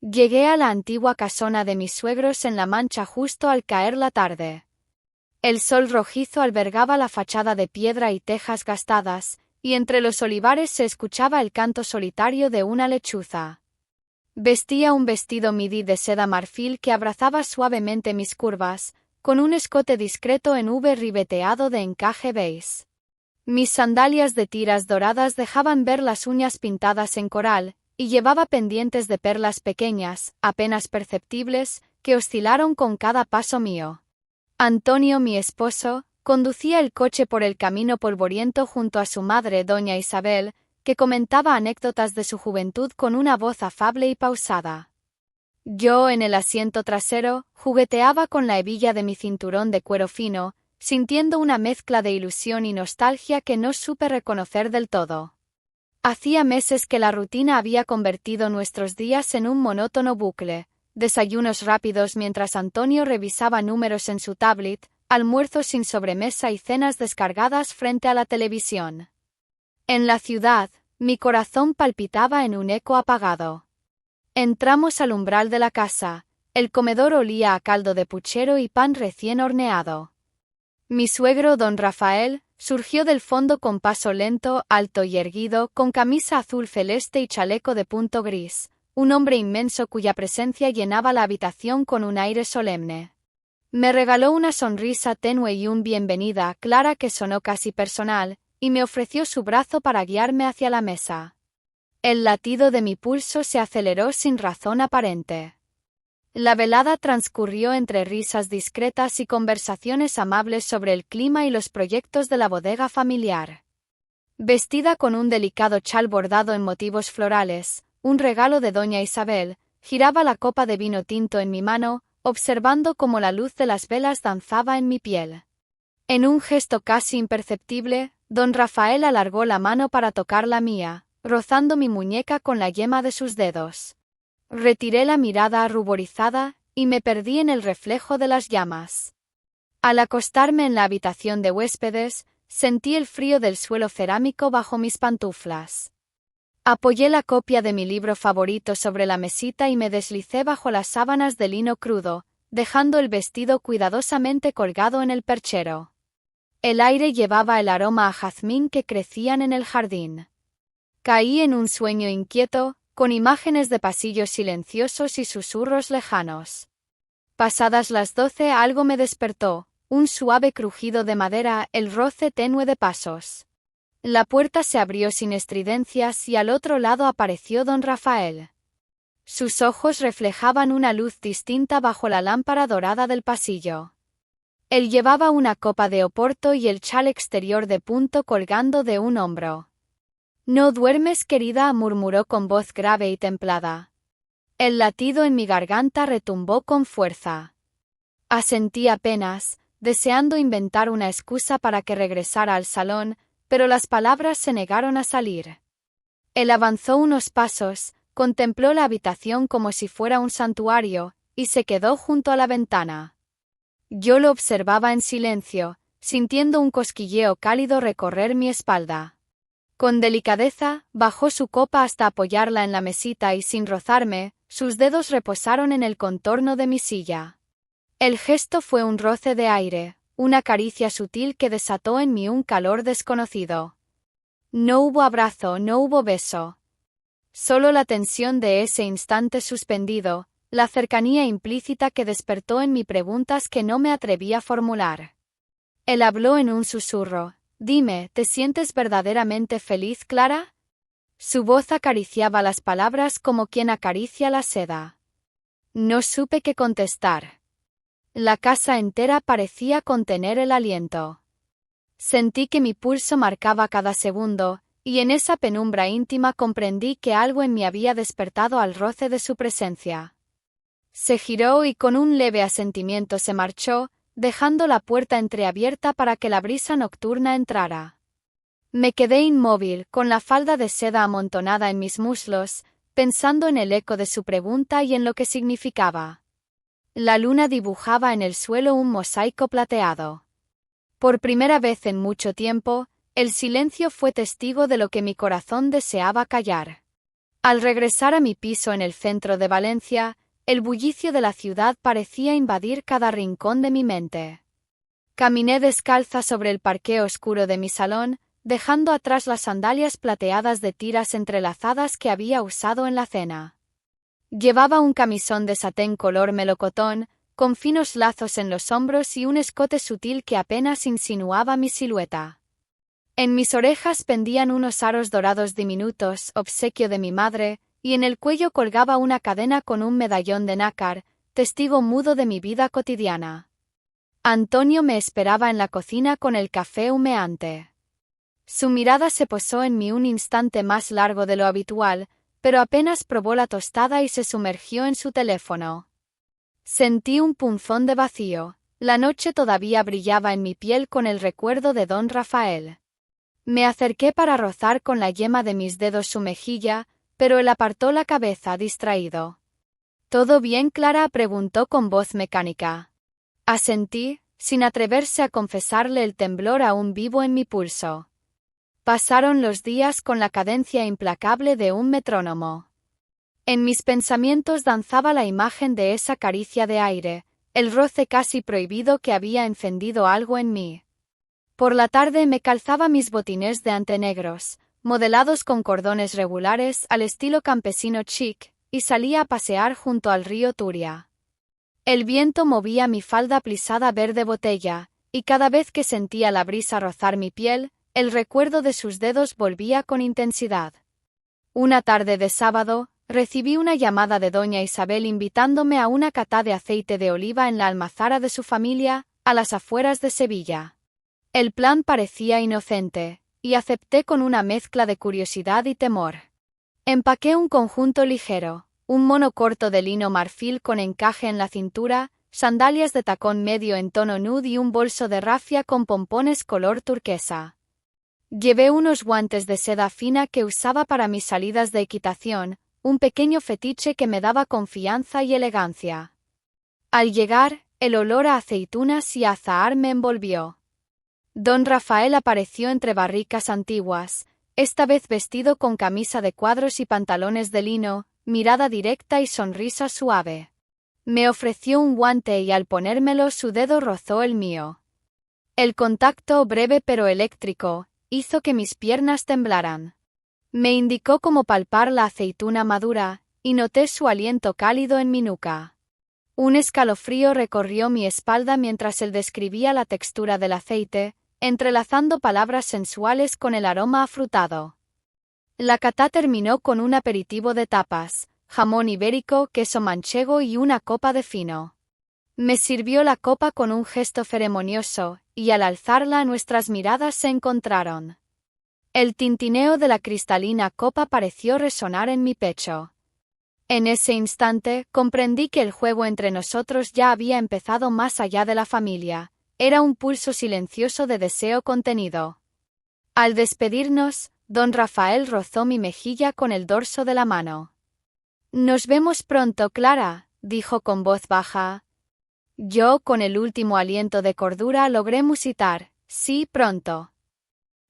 Llegué a la antigua casona de mis suegros en La Mancha justo al caer la tarde. El sol rojizo albergaba la fachada de piedra y tejas gastadas, y entre los olivares se escuchaba el canto solitario de una lechuza. Vestía un vestido midi de seda marfil que abrazaba suavemente mis curvas, con un escote discreto en V ribeteado de encaje beige. Mis sandalias de tiras doradas dejaban ver las uñas pintadas en coral, y llevaba pendientes de perlas pequeñas, apenas perceptibles, que oscilaron con cada paso mío. Antonio, mi esposo, conducía el coche por el camino polvoriento junto a su madre, doña Isabel, que comentaba anécdotas de su juventud con una voz afable y pausada. Yo, en el asiento trasero, jugueteaba con la hebilla de mi cinturón de cuero fino, sintiendo una mezcla de ilusión y nostalgia que no supe reconocer del todo. Hacía meses que la rutina había convertido nuestros días en un monótono bucle: desayunos rápidos mientras Antonio revisaba números en su tablet, almuerzos sin sobremesa y cenas descargadas frente a la televisión. En la ciudad, mi corazón palpitaba en un eco apagado. Entramos al umbral de la casa. El comedor olía a caldo de puchero y pan recién horneado. Mi suegro, don Rafael, surgió del fondo con paso lento, alto y erguido, con camisa azul celeste y chaleco de punto gris, un hombre inmenso cuya presencia llenaba la habitación con un aire solemne. Me regaló una sonrisa tenue y un bienvenida clara que sonó casi personal, y me ofreció su brazo para guiarme hacia la mesa. El latido de mi pulso se aceleró sin razón aparente. La velada transcurrió entre risas discretas y conversaciones amables sobre el clima y los proyectos de la bodega familiar. Vestida con un delicado chal bordado en motivos florales, un regalo de doña Isabel, giraba la copa de vino tinto en mi mano, observando cómo la luz de las velas danzaba en mi piel. En un gesto casi imperceptible, don Rafael alargó la mano para tocar la mía, rozando mi muñeca con la yema de sus dedos. Retiré la mirada ruborizada, y me perdí en el reflejo de las llamas. Al acostarme en la habitación de huéspedes, sentí el frío del suelo cerámico bajo mis pantuflas. Apoyé la copia de mi libro favorito sobre la mesita y me deslicé bajo las sábanas de lino crudo, dejando el vestido cuidadosamente colgado en el perchero. El aire llevaba el aroma a jazmín que crecían en el jardín. Caí en un sueño inquieto, con imágenes de pasillos silenciosos y susurros lejanos. Pasadas las 12 algo me despertó, un suave crujido de madera, el roce tenue de pasos. La puerta se abrió sin estridencias y al otro lado apareció don Rafael. Sus ojos reflejaban una luz distinta bajo la lámpara dorada del pasillo. Él llevaba una copa de oporto y el chal exterior de punto colgando de un hombro. «¿No duermes, querida?», murmuró con voz grave y templada. El latido en mi garganta retumbó con fuerza. Asentí apenas, deseando inventar una excusa para que regresara al salón, pero las palabras se negaron a salir. Él avanzó unos pasos, contempló la habitación como si fuera un santuario, y se quedó junto a la ventana. Yo lo observaba en silencio, sintiendo un cosquilleo cálido recorrer mi espalda. Con delicadeza, bajó su copa hasta apoyarla en la mesita y sin rozarme, sus dedos reposaron en el contorno de mi silla. El gesto fue un roce de aire, una caricia sutil que desató en mí un calor desconocido. No hubo abrazo, no hubo beso. Solo la tensión de ese instante suspendido, la cercanía implícita que despertó en mí preguntas que no me atreví a formular. Él habló en un susurro. «Dime, ¿te sientes verdaderamente feliz, Clara?». Su voz acariciaba las palabras como quien acaricia la seda. No supe qué contestar. La casa entera parecía contener el aliento. Sentí que mi pulso marcaba cada segundo, y en esa penumbra íntima comprendí que algo en mí había despertado al roce de su presencia. Se giró y con un leve asentimiento se marchó, dejando la puerta entreabierta para que la brisa nocturna entrara. Me quedé inmóvil, con la falda de seda amontonada en mis muslos, pensando en el eco de su pregunta y en lo que significaba. La luna dibujaba en el suelo un mosaico plateado. Por primera vez en mucho tiempo, el silencio fue testigo de lo que mi corazón deseaba callar. Al regresar a mi piso en el centro de Valencia, el bullicio de la ciudad parecía invadir cada rincón de mi mente. Caminé descalza sobre el parqué oscuro de mi salón, dejando atrás las sandalias plateadas de tiras entrelazadas que había usado en la cena. Llevaba un camisón de satén color melocotón, con finos lazos en los hombros y un escote sutil que apenas insinuaba mi silueta. En mis orejas pendían unos aros dorados diminutos, obsequio de mi madre, y en el cuello colgaba una cadena con un medallón de nácar, testigo mudo de mi vida cotidiana. Antonio me esperaba en la cocina con el café humeante. Su mirada se posó en mí un instante más largo de lo habitual, pero apenas probó la tostada y se sumergió en su teléfono. Sentí un punzón de vacío. La noche todavía brillaba en mi piel con el recuerdo de don Rafael. Me acerqué para rozar con la yema de mis dedos su mejilla, pero él apartó la cabeza distraído. ¿Todo bien, Clara?, preguntó con voz mecánica. Asentí, sin atreverse a confesarle el temblor aún vivo en mi pulso. Pasaron los días con la cadencia implacable de un metrónomo. En mis pensamientos danzaba la imagen de esa caricia de aire, el roce casi prohibido que había encendido algo en mí. Por la tarde me calzaba mis botines de ante negros, modelados con cordones regulares al estilo campesino chic, y salía a pasear junto al río Turia. El viento movía mi falda plisada verde botella, y cada vez que sentía la brisa rozar mi piel, el recuerdo de sus dedos volvía con intensidad. Una tarde de sábado, recibí una llamada de doña Isabel invitándome a una catá de aceite de oliva en la almazara de su familia, a las afueras de Sevilla. El plan parecía inocente, y acepté con una mezcla de curiosidad y temor. Empaqué un conjunto ligero, un mono corto de lino marfil con encaje en la cintura, sandalias de tacón medio en tono nude y un bolso de rafia con pompones color turquesa. Llevé unos guantes de seda fina que usaba para mis salidas de equitación, un pequeño fetiche que me daba confianza y elegancia. Al llegar, el olor a aceitunas y a azahar me envolvió. Don Rafael apareció entre barricas antiguas, esta vez vestido con camisa de cuadros y pantalones de lino, mirada directa y sonrisa suave. Me ofreció un guante y al ponérmelo su dedo rozó el mío. El contacto, breve pero eléctrico, hizo que mis piernas temblaran. Me indicó cómo palpar la aceituna madura, y noté su aliento cálido en mi nuca. Un escalofrío recorrió mi espalda mientras él describía la textura del aceite, entrelazando palabras sensuales con el aroma afrutado. La catá terminó con un aperitivo de tapas, jamón ibérico, queso manchego y una copa de fino. Me sirvió la copa con un gesto ceremonioso, y al alzarla nuestras miradas se encontraron. El tintineo de la cristalina copa pareció resonar en mi pecho. En ese instante, comprendí que el juego entre nosotros ya había empezado más allá de la familia. Era un pulso silencioso de deseo contenido. Al despedirnos, don Rafael rozó mi mejilla con el dorso de la mano. «Nos vemos pronto, Clara», dijo con voz baja. Yo, con el último aliento de cordura, logré musitar, «Sí, pronto».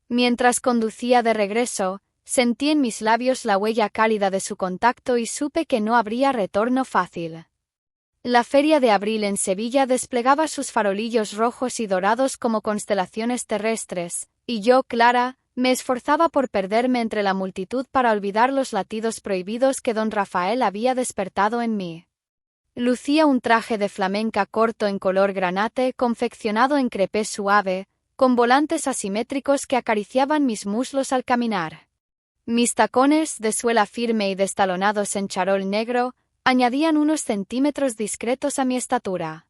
Mientras conducía de regreso, sentí en mis labios la huella cálida de su contacto y supe que no habría retorno fácil. La feria de abril en Sevilla desplegaba sus farolillos rojos y dorados como constelaciones terrestres, y yo, Clara, me esforzaba por perderme entre la multitud para olvidar los latidos prohibidos que don Rafael había despertado en mí. Lucía un traje de flamenca corto en color granate confeccionado en crepé suave, con volantes asimétricos que acariciaban mis muslos al caminar. Mis tacones, de suela firme y destalonados en charol negro, añadían unos centímetros discretos a mi estatura.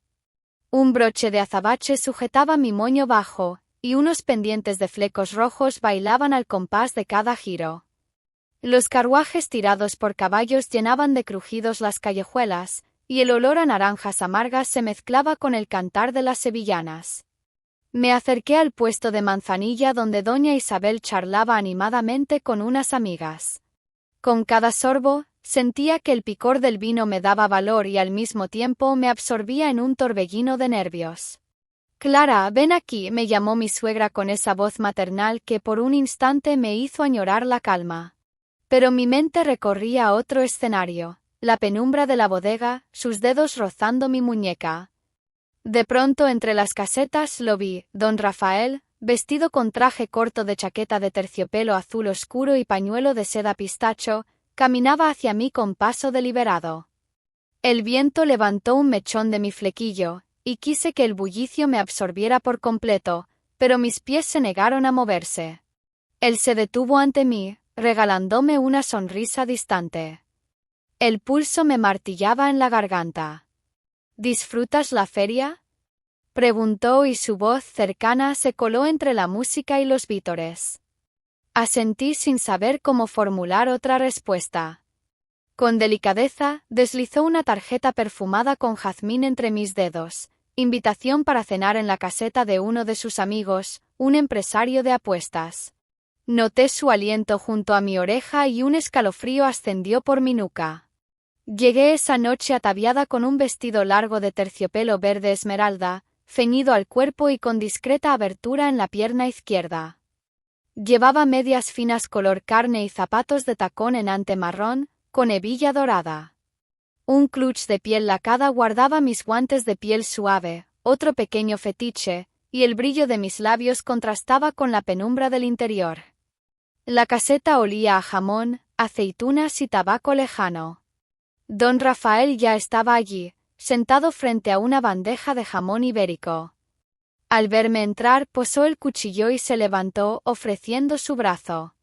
Un broche de azabache sujetaba mi moño bajo, y unos pendientes de flecos rojos bailaban al compás de cada giro. Los carruajes tirados por caballos llenaban de crujidos las callejuelas, y el olor a naranjas amargas se mezclaba con el cantar de las sevillanas. Me acerqué al puesto de manzanilla donde doña Isabel charlaba animadamente con unas amigas. Con cada sorbo, sentía que el picor del vino me daba valor y al mismo tiempo me absorbía en un torbellino de nervios. «Clara, ven aquí», me llamó mi suegra con esa voz maternal que por un instante me hizo añorar la calma. Pero mi mente recorría otro escenario, la penumbra de la bodega, sus dedos rozando mi muñeca. De pronto entre las casetas lo vi, don Rafael, vestido con traje corto de chaqueta de terciopelo azul oscuro y pañuelo de seda pistacho, caminaba hacia mí con paso deliberado. El viento levantó un mechón de mi flequillo, y quise que el bullicio me absorbiera por completo, pero mis pies se negaron a moverse. Él se detuvo ante mí, regalándome una sonrisa distante. El pulso me martillaba en la garganta. ¿Disfrutas la feria?, preguntó y su voz cercana se coló entre la música y los vítores. Asentí sin saber cómo formular otra respuesta. Con delicadeza, deslizó una tarjeta perfumada con jazmín entre mis dedos, invitación para cenar en la caseta de uno de sus amigos, un empresario de apuestas. Noté su aliento junto a mi oreja y un escalofrío ascendió por mi nuca. Llegué esa noche ataviada con un vestido largo de terciopelo verde esmeralda, ceñido al cuerpo y con discreta abertura en la pierna izquierda. Llevaba medias finas color carne y zapatos de tacón en ante marrón, con hebilla dorada. Un clutch de piel lacada guardaba mis guantes de piel suave, otro pequeño fetiche, y el brillo de mis labios contrastaba con la penumbra del interior. La caseta olía a jamón, aceitunas y tabaco lejano. Don Rafael ya estaba allí, sentado frente a una bandeja de jamón ibérico. Al verme entrar, posó el cuchillo y se levantó, ofreciendo su brazo.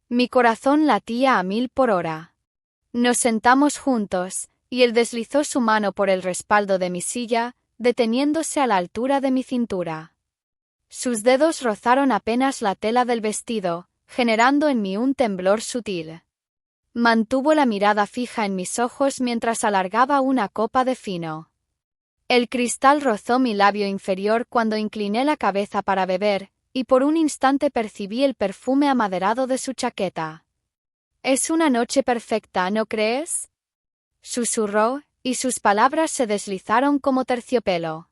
Mi corazón latía a 1000 por hora. Nos sentamos juntos, y él deslizó su mano por el respaldo de mi silla, deteniéndose a la altura de mi cintura. Sus dedos rozaron apenas la tela del vestido, generando en mí un temblor sutil. Mantuvo la mirada fija en mis ojos mientras alargaba una copa de fino. El cristal rozó mi labio inferior cuando incliné la cabeza para beber, y por un instante percibí el perfume amaderado de su chaqueta. «Es una noche perfecta, ¿no crees?», susurró, y sus palabras se deslizaron como terciopelo.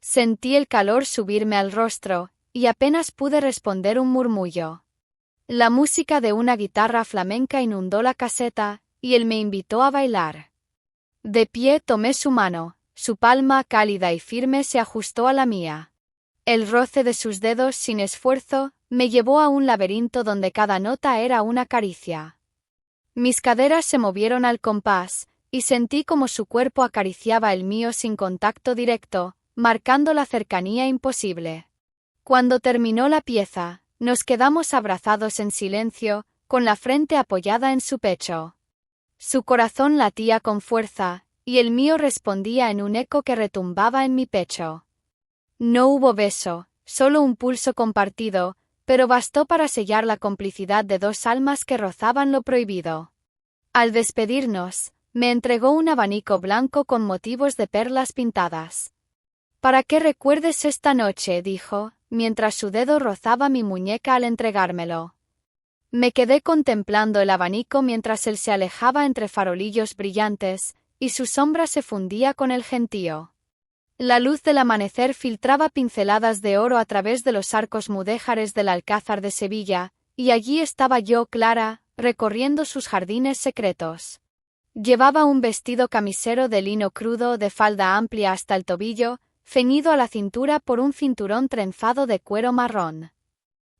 Sentí el calor subirme al rostro, y apenas pude responder un murmullo. La música de una guitarra flamenca inundó la caseta, y él me invitó a bailar. De pie tomé su mano, su palma cálida y firme se ajustó a la mía. El roce de sus dedos sin esfuerzo me llevó a un laberinto donde cada nota era una caricia. Mis caderas se movieron al compás, y sentí como su cuerpo acariciaba el mío sin contacto directo, marcando la cercanía imposible. Cuando terminó la pieza, nos quedamos abrazados en silencio, con la frente apoyada en su pecho. Su corazón latía con fuerza, y el mío respondía en un eco que retumbaba en mi pecho. No hubo beso, solo un pulso compartido, pero bastó para sellar la complicidad de dos almas que rozaban lo prohibido. Al despedirnos, me entregó un abanico blanco con motivos de perlas pintadas. «Para que recuerdes esta noche», dijo, mientras su dedo rozaba mi muñeca al entregármelo. Me quedé contemplando el abanico mientras él se alejaba entre farolillos brillantes, y su sombra se fundía con el gentío. La luz del amanecer filtraba pinceladas de oro a través de los arcos mudéjares del Alcázar de Sevilla, y allí estaba yo, Clara, recorriendo sus jardines secretos. Llevaba un vestido camisero de lino crudo de falda amplia hasta el tobillo, ceñido a la cintura por un cinturón trenzado de cuero marrón.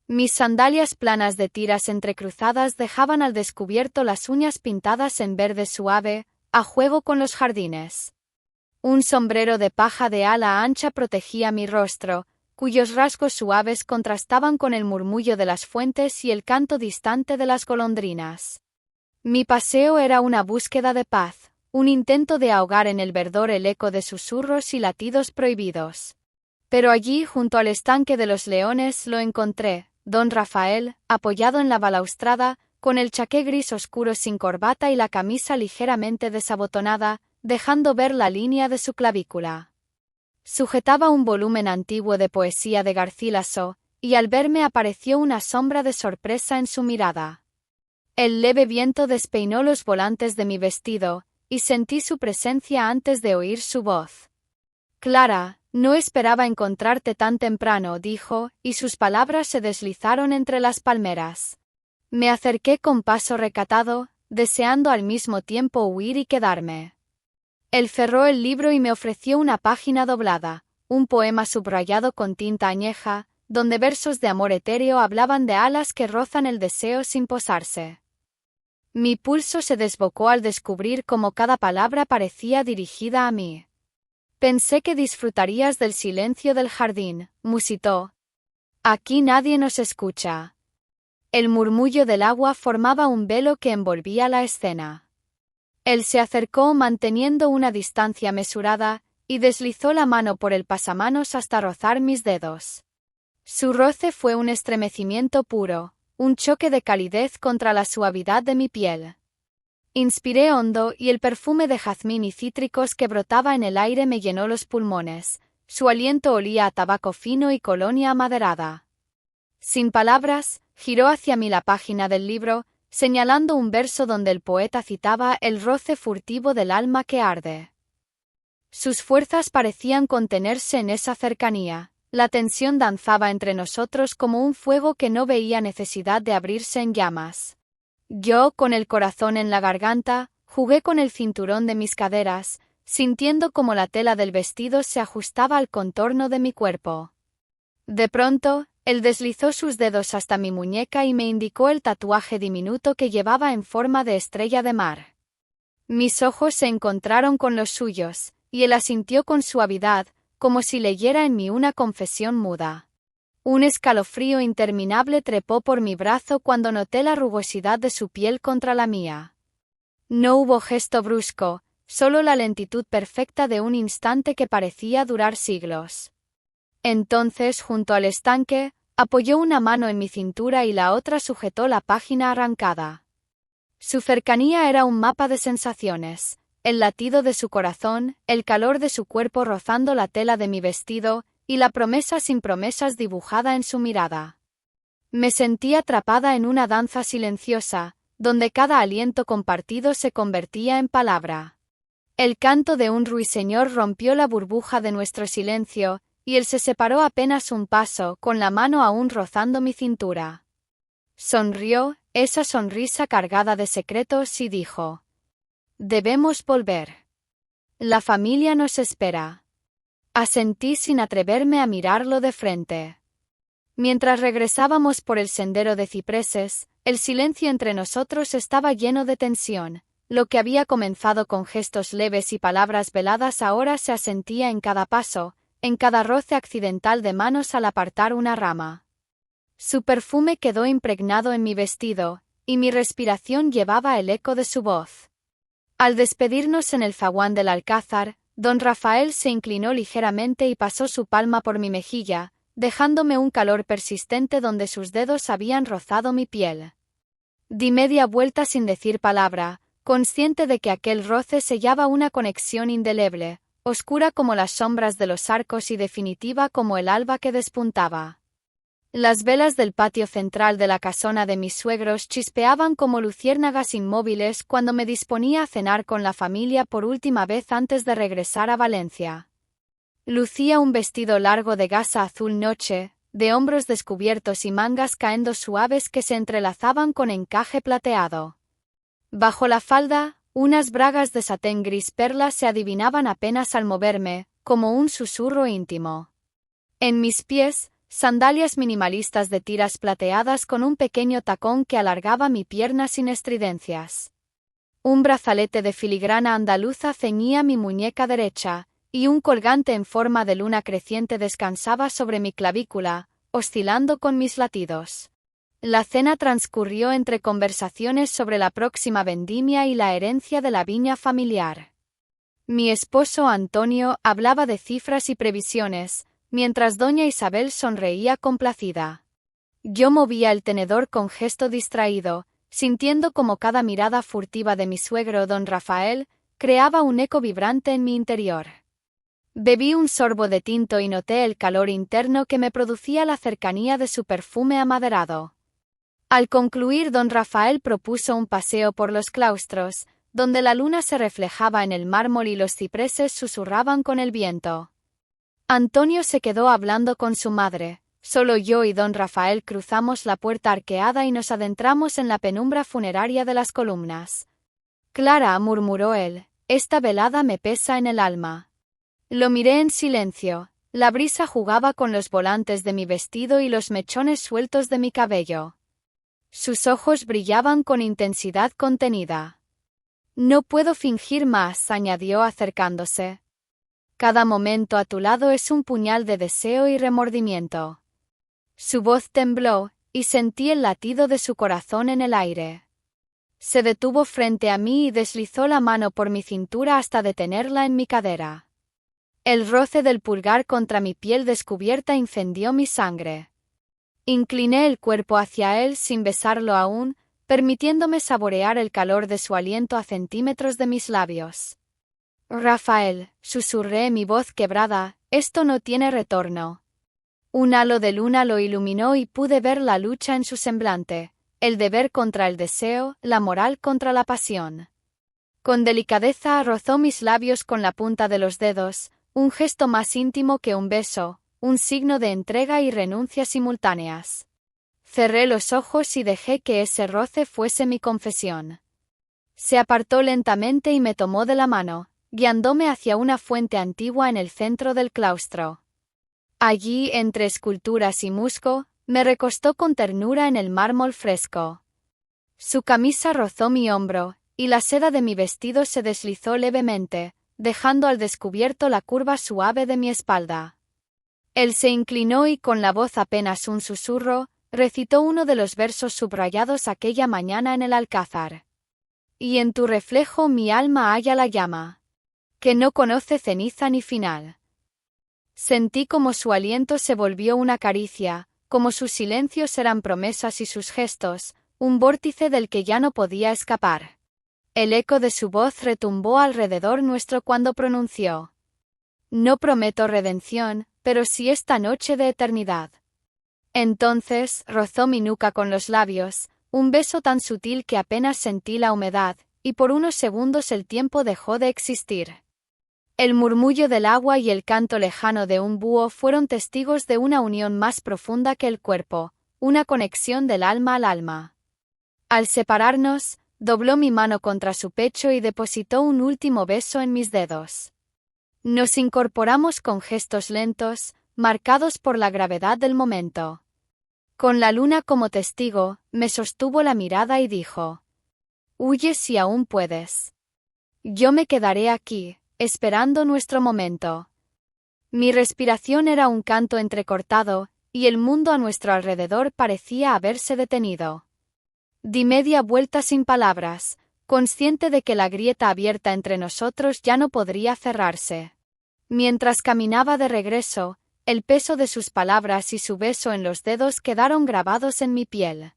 Mis sandalias planas de tiras entrecruzadas dejaban al descubierto las uñas pintadas en verde suave, a juego con los jardines. Un sombrero de paja de ala ancha protegía mi rostro, cuyos rasgos suaves contrastaban con el murmullo de las fuentes y el canto distante de las golondrinas. Mi paseo era una búsqueda de paz, un intento de ahogar en el verdor el eco de susurros y latidos prohibidos. Pero allí, junto al estanque de los leones, lo encontré, don Rafael, apoyado en la balaustrada, con el chaqué gris oscuro sin corbata y la camisa ligeramente desabotonada, dejando ver la línea de su clavícula. Sujetaba un volumen antiguo de poesía de Garcilaso, y al verme apareció una sombra de sorpresa en su mirada. El leve viento despeinó los volantes de mi vestido, y sentí su presencia antes de oír su voz. «Clara, no esperaba encontrarte tan temprano», dijo, y sus palabras se deslizaron entre las palmeras. Me acerqué con paso recatado, deseando al mismo tiempo huir y quedarme. Él cerró el libro y me ofreció una página doblada, un poema subrayado con tinta añeja, donde versos de amor etéreo hablaban de alas que rozan el deseo sin posarse. Mi pulso se desbocó al descubrir cómo cada palabra parecía dirigida a mí. Pensé que disfrutarías del silencio del jardín, musitó. Aquí nadie nos escucha. El murmullo del agua formaba un velo que envolvía la escena. Él se acercó manteniendo una distancia mesurada, y deslizó la mano por el pasamanos hasta rozar mis dedos. Su roce fue un estremecimiento puro, un choque de calidez contra la suavidad de mi piel. Inspiré hondo y el perfume de jazmín y cítricos que brotaba en el aire me llenó los pulmones. Su aliento olía a tabaco fino y colonia amaderada. Sin palabras, giró hacia mí la página del libro, señalando un verso donde el poeta citaba el roce furtivo del alma que arde. Sus fuerzas parecían contenerse en esa cercanía. La tensión danzaba entre nosotros como un fuego que no veía necesidad de abrirse en llamas. Yo, con el corazón en la garganta, jugué con el cinturón de mis caderas, sintiendo como la tela del vestido se ajustaba al contorno de mi cuerpo. De pronto, él deslizó sus dedos hasta mi muñeca y me indicó el tatuaje diminuto que llevaba en forma de estrella de mar. Mis ojos se encontraron con los suyos, y él asintió con suavidad, como si leyera en mí una confesión muda. Un escalofrío interminable trepó por mi brazo cuando noté la rugosidad de su piel contra la mía. No hubo gesto brusco, solo la lentitud perfecta de un instante que parecía durar siglos. Entonces, junto al estanque, apoyó una mano en mi cintura y la otra sujetó la página arrancada. Su cercanía era un mapa de sensaciones. El latido de su corazón, el calor de su cuerpo rozando la tela de mi vestido, y la promesa sin promesas dibujada en su mirada. Me sentí atrapada en una danza silenciosa, donde cada aliento compartido se convertía en palabra. El canto de un ruiseñor rompió la burbuja de nuestro silencio, y él se separó apenas un paso, con la mano aún rozando mi cintura. Sonrió, esa sonrisa cargada de secretos, y dijo: «Debemos volver. La familia nos espera». Asentí sin atreverme a mirarlo de frente. Mientras regresábamos por el sendero de cipreses, el silencio entre nosotros estaba lleno de tensión. Lo que había comenzado con gestos leves y palabras veladas ahora se asentía en cada paso, en cada roce accidental de manos al apartar una rama. Su perfume quedó impregnado en mi vestido, y mi respiración llevaba el eco de su voz. Al despedirnos en el zaguán del Alcázar, don Rafael se inclinó ligeramente y pasó su palma por mi mejilla, dejándome un calor persistente donde sus dedos habían rozado mi piel. Di media vuelta sin decir palabra, consciente de que aquel roce sellaba una conexión indeleble, oscura como las sombras de los arcos y definitiva como el alba que despuntaba. Las velas del patio central de la casona de mis suegros chispeaban como luciérnagas inmóviles cuando me disponía a cenar con la familia por última vez antes de regresar a Valencia. Lucía un vestido largo de gasa azul noche, de hombros descubiertos y mangas caendo suaves que se entrelazaban con encaje plateado. Bajo la falda, unas bragas de satén gris perla se adivinaban apenas al moverme, como un susurro íntimo. En mis pies, sandalias minimalistas de tiras plateadas con un pequeño tacón que alargaba mi pierna sin estridencias. Un brazalete de filigrana andaluza ceñía mi muñeca derecha, y un colgante en forma de luna creciente descansaba sobre mi clavícula, oscilando con mis latidos. La cena transcurrió entre conversaciones sobre la próxima vendimia y la herencia de la viña familiar. Mi esposo Antonio hablaba de cifras y previsiones, mientras doña Isabel sonreía complacida. Yo movía el tenedor con gesto distraído, sintiendo como cada mirada furtiva de mi suegro don Rafael creaba un eco vibrante en mi interior. Bebí un sorbo de tinto y noté el calor interno que me producía la cercanía de su perfume amaderado. Al concluir, don Rafael propuso un paseo por los claustros, donde la luna se reflejaba en el mármol y los cipreses susurraban con el viento. Antonio se quedó hablando con su madre, Solo yo y don Rafael cruzamos la puerta arqueada y nos adentramos en la penumbra funeraria de las columnas. Clara, murmuró él, esta velada me pesa en el alma. Lo miré en silencio. La brisa jugaba con los volantes de mi vestido y los mechones sueltos de mi cabello. Sus ojos brillaban con intensidad contenida. No puedo fingir más, añadió acercándose. Cada momento a tu lado es un puñal de deseo y remordimiento. Su voz tembló, y sentí el latido de su corazón en el aire. Se detuvo frente a mí y deslizó la mano por mi cintura hasta detenerla en mi cadera. El roce del pulgar contra mi piel descubierta incendió mi sangre. Incliné el cuerpo hacia él sin besarlo aún, permitiéndome saborear el calor de su aliento a centímetros de mis labios. Rafael, susurré mi voz quebrada, esto no tiene retorno. Un halo de luna lo iluminó y pude ver la lucha en su semblante, el deber contra el deseo, la moral contra la pasión. Con delicadeza rozó mis labios con la punta de los dedos, un gesto más íntimo que un beso, un signo de entrega y renuncia simultáneas. Cerré los ojos y dejé que ese roce fuese mi confesión. Se apartó lentamente y me tomó de la mano, guiándome hacia una fuente antigua en el centro del claustro. Allí, entre esculturas y musgo, me recostó con ternura en el mármol fresco. Su camisa rozó mi hombro, y la seda de mi vestido se deslizó levemente, dejando al descubierto la curva suave de mi espalda. Él se inclinó y con la voz apenas un susurro, recitó uno de los versos subrayados aquella mañana en el alcázar. Y en tu reflejo mi alma halla la llama, que no conoce ceniza ni final. Sentí como su aliento se volvió una caricia, como sus silencios eran promesas y sus gestos, un vórtice del que ya no podía escapar. El eco de su voz retumbó alrededor nuestro cuando pronunció: no prometo redención, pero sí esta noche de eternidad. Entonces rozó mi nuca con los labios, un beso tan sutil que apenas sentí la humedad, y por unos segundos el tiempo dejó de existir. El murmullo del agua y el canto lejano de un búho fueron testigos de una unión más profunda que el cuerpo, una conexión del alma al alma. Al separarnos, dobló mi mano contra su pecho y depositó un último beso en mis dedos. Nos incorporamos con gestos lentos, marcados por la gravedad del momento. Con la luna como testigo, me sostuvo la mirada y dijo: huye si aún puedes. Yo me quedaré aquí, esperando nuestro momento. Mi respiración era un canto entrecortado, y el mundo a nuestro alrededor parecía haberse detenido. Di media vuelta sin palabras, consciente de que la grieta abierta entre nosotros ya no podría cerrarse. Mientras caminaba de regreso, el peso de sus palabras y su beso en los dedos quedaron grabados en mi piel.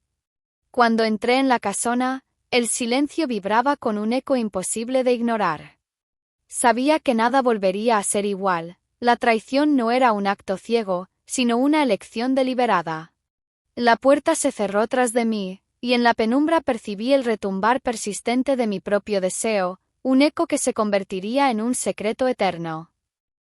Cuando entré en la casona, el silencio vibraba con un eco imposible de ignorar. Sabía que nada volvería a ser igual, la traición no era un acto ciego, sino una elección deliberada. La puerta se cerró tras de mí, y en la penumbra percibí el retumbar persistente de mi propio deseo, un eco que se convertiría en un secreto eterno.